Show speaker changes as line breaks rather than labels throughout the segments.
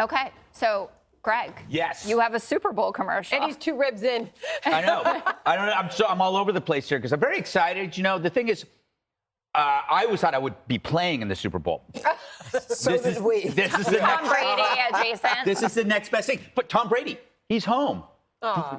Okay, so Greg.
Yes.
You have a Super Bowl commercial.
And he's 2 ribs in.
I know. I don't know. I'm all over the place here because I'm very excited. You know, the thing is, I always thought I would be playing in the Super Bowl.
So did we.
This is the
Tom
next,
Brady adjacent.
This is the next best thing. But Tom Brady, he's home.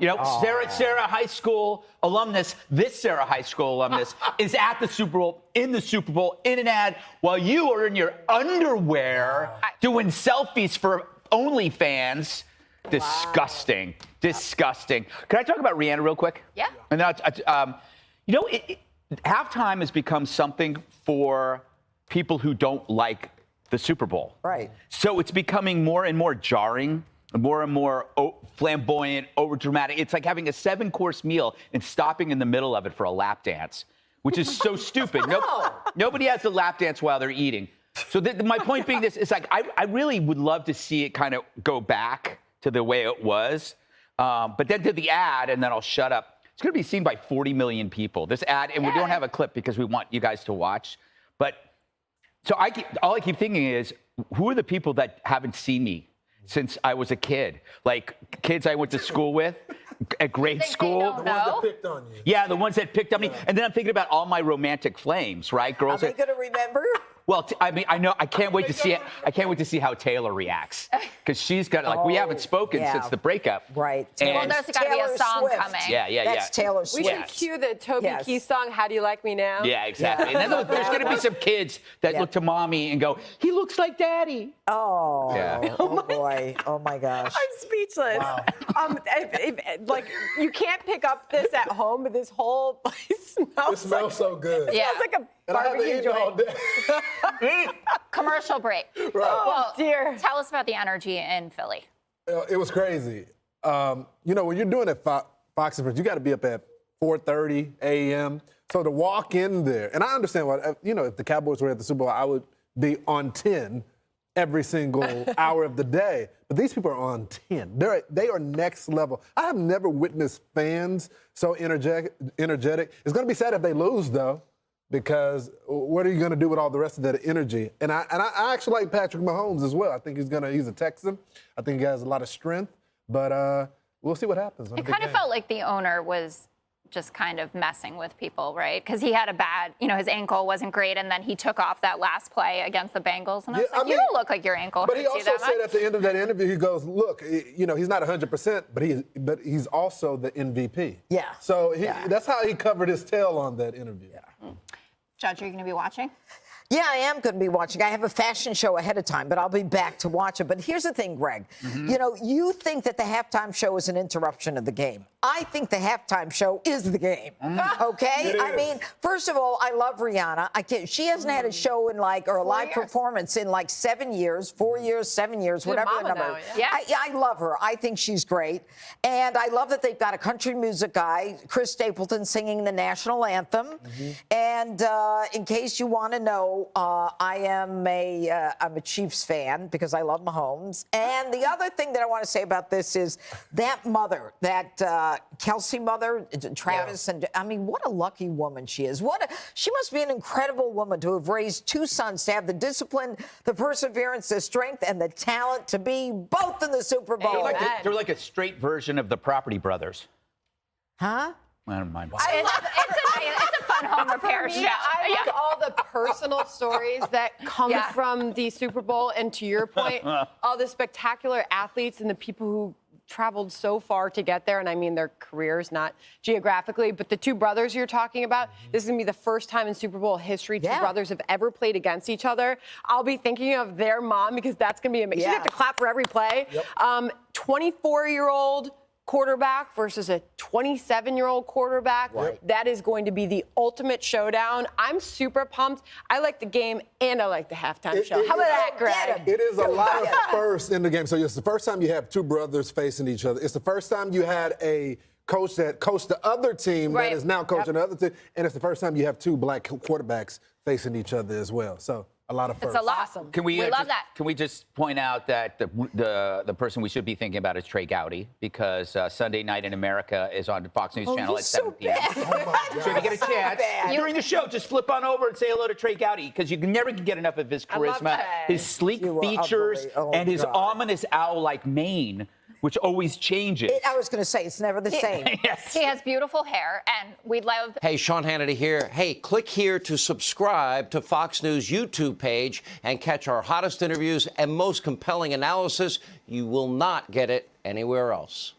You know, Sarah High School alumnus, this Sarah High School alumnus is at the Super Bowl, in an ad, while you are in your underwear doing selfies for OnlyFans. Disgusting. Disgusting. Can I talk about Rihanna real quick?
Yeah.
And then, you know, halftime has become something for people who don't like the Super Bowl.
Right.
So it's becoming more and more jarring, more and more flamboyant, overdramatic. It's like having a 7-course meal and stopping in the middle of it for a lap dance, which is so stupid. Nobody has a lap dance while they're eating. So my point being this, is like I really would love to see it kind of go back to the way it was, but then to the ad, and then I'll shut up. It's going to be seen by 40 million people. This ad, and we don't have a clip because we want you guys to watch. But so all I keep thinking is, who are the people that haven't seen me since I was a kid? Like kids I went to school with at grade school.
The ones that
picked on you.
Yeah, the ones that picked on me. And then I'm thinking about all my romantic flames, right? Girls
Are they going to remember?
Well, I mean, I know. I can't wait to see it. I can't wait to see how Taylor reacts, because she's got like we haven't spoken since the breakup.
Right.
Well, there's got to be a song coming.
That's Taylor Swift.
We should cue the Toby Keith song, How Do You Like Me Now?
Yeah, exactly. And then there's going to be some kids that look to mommy and go, he looks like daddy.
Oh,
Yeah.
oh boy. Oh my gosh.
I'm speechless.
Wow.
Like, you can't pick up this at home, but this whole place
It smells so good.
Yeah.
smells like a
And I haven't
barbecue
eaten all
joint.
day.
Commercial break.
Right.
Well,
dear.
Tell us about the energy in Philly.
It was crazy. You know, when you're doing it at Fox and Friends, you got to be up at 4:30 a.m. So to walk in there, and I understand what, you know, if the Cowboys were at the Super Bowl, I would be on 10 every single hour of the day. But these people are on 10. They are next level. I have never witnessed fans so energetic. It's going to be sad if they lose, though, because what are you going to do with all the rest of that energy? And I actually like Patrick Mahomes as well. I think he's a Texan. I think he has a lot of strength. But we'll see what happens.
It kind of felt like the owner was just kind of messing with people, right? Because he had a bad, you know, his ankle wasn't great, and then he took off that last play against the Bengals, and I was like, you don't look like your ankle
But he
hurts you
also
that
said
much.
at the end of that interview, he goes, look, you know, he's not 100%, but he's also the MVP.
Yeah.
So that's how he covered his tail on that interview.
Yeah.
Judge, are you going to be watching?
Yeah, I am going to be watching. I have a fashion show ahead of time, but I'll be back to watch it. But here's the thing, Greg. You know, you think that the halftime show is an interruption of the game. I think the halftime show is the game. Okay? I mean, first of all, I love Rihanna. She hasn't had a show in or a live performance in 7 years, 4 years, 7 years, whatever the number.
Now, yeah.
I love her. I think she's great. And I love that they've got a country music guy, Chris Stapleton, singing the national anthem. And in case you want to know, I'm a Chiefs fan because I love Mahomes. And the other thing that I want to say about this is that mother, that Kelsey mother, Travis, and I mean, what a lucky woman she is. She must be an incredible woman to have raised 2 sons, to have the discipline, the perseverance, the strength, and the talent to be both in the Super Bowl.
They're like a straight version of the Property Brothers.
Huh?
I don't mind.
It's a fun home repair show.
I like all the personal stories that come from the Super Bowl, and to your point, all the spectacular athletes and the people who traveled so far to get there, and I mean their careers, not geographically, but the 2 brothers you're talking about, this is going to be the first time in Super Bowl history 2 brothers have ever played against each other. I'll be thinking of their mom because that's going to be amazing. You have to clap for every play. 24-year-old quarterback versus a 27-year-old quarterback. That is going to be the ultimate showdown. I'm super pumped. I like the game and I like the halftime show. How about that, Greg?
It is a lot of firsts in the game. So it's the first time you have 2 brothers facing each other. It's the first time you had a coach that coached the other team that is now coaching the other team. And it's the first time you have 2 black quarterbacks facing each other as well. So a lot of firsts.
It's a lot.
Awesome.
Can we,
love that.
Can we just point out that the person we should be thinking about is Trey Gowdy, because Sunday Night in America is on Fox News Channel at 7 p.m. So if you get a chance during the show, just flip on over and say hello to Trey Gowdy, because you can never get enough of his
love
charisma,
Trey.
his sleek
You are
features,
unbelievable.
and his
God.
ominous owl-like mane, which always changes.
I was going to say, it's never the same.
Yes.
He has beautiful hair, and we'd love.
Hey, Sean Hannity here. Hey, click here to subscribe to Fox News YouTube page and catch our hottest interviews and most compelling analysis. You will not get it anywhere else.